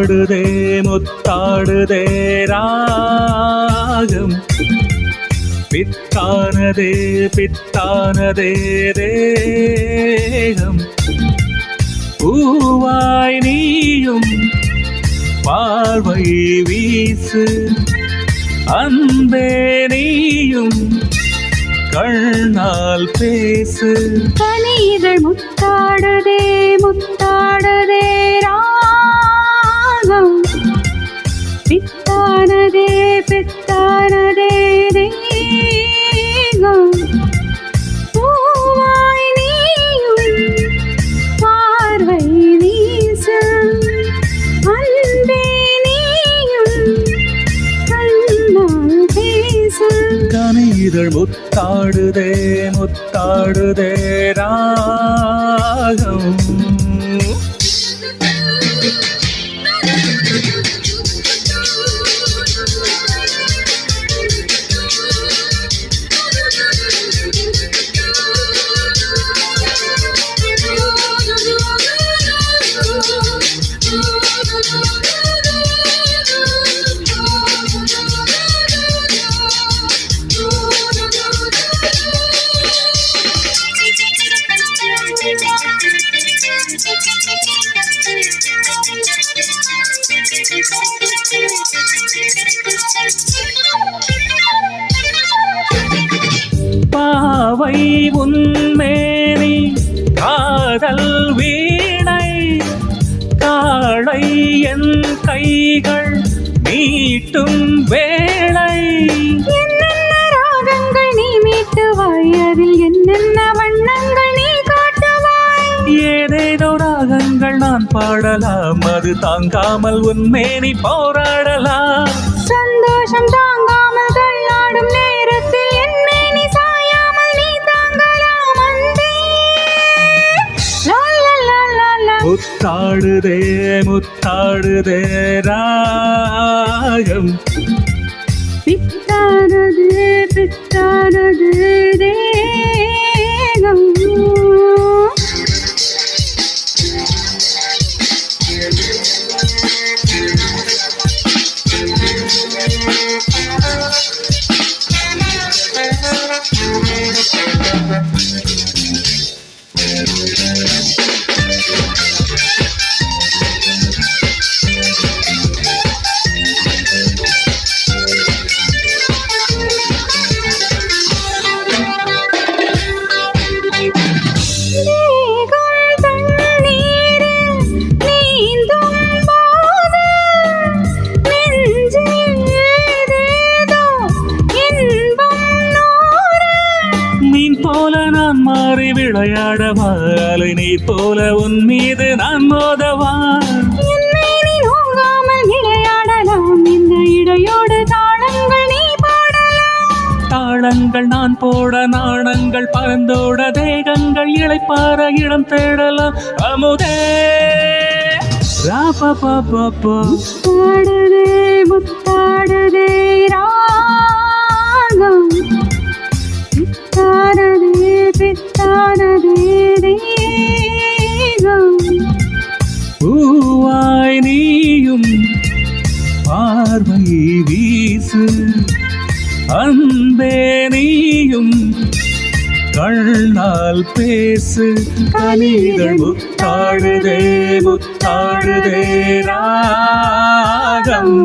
முத்தாடுதே முத்தாடுதே ராகம் பித்தானதே பித்தானதே தேகம் பூவாய் நீயும் பார்வை வீசு அன்பே நீயும் கண்ணால் பேசு கனிகள் முத்தாடுதே முத்தாடுதே ராகம் பித்தானதே பித்தானதே தேகம் பூவாய் நீயும் பார்வை வீசு அன்பே நீயும் கண்ணால் பேசு கனிகள் முத்தாடுதே முத்தாடுதே ராகம் பாவை உன்மேனி காதல் வீணை காளை என் கைகள் மீட்டும் வேளை என்னென்ன ராகங்கள் நீ மீட்டுவாய் அதில் என்னென்ன வண்ணங்கள் நீ காட்டுவாய் ஏதேதோ ராகங்கள் நான் பாடலாம் அது தாங்காமல் உன்மேனி போராடலாம் சந்தோஷம் தாங்காமல் தள்ளாடும் நேரத்தில் என் மேனி சாயாமல் நீ தாங்கலாம் அன்பே லா லா லா லா லா முத்தாடுதே முத்தாடுதே ராகம் பித்தானது பித்தானது தேகம் மாறி விளையாடவா அலை நீர் போல உன் மீது நான் மோதவா விளையாடலாம் இந்த இடையோடு தாளங்கள் நீ பாடலாம் தாளங்கள் நான் போட நாணங்கள் பறந்தோட தேகங்கள் இளைப்பார இடம் தேடலாம் அமுதே முத்தாடுதே முத்தாடுதே ராகம் பித்தானதே பித்தானதே தேகம் பூவாய் நீயும் பார்வை வீசு அன்பே நீயும் கண்ணால் பேசு கனிகள் முத்தாடுதே முத்தாடுதே ராகம்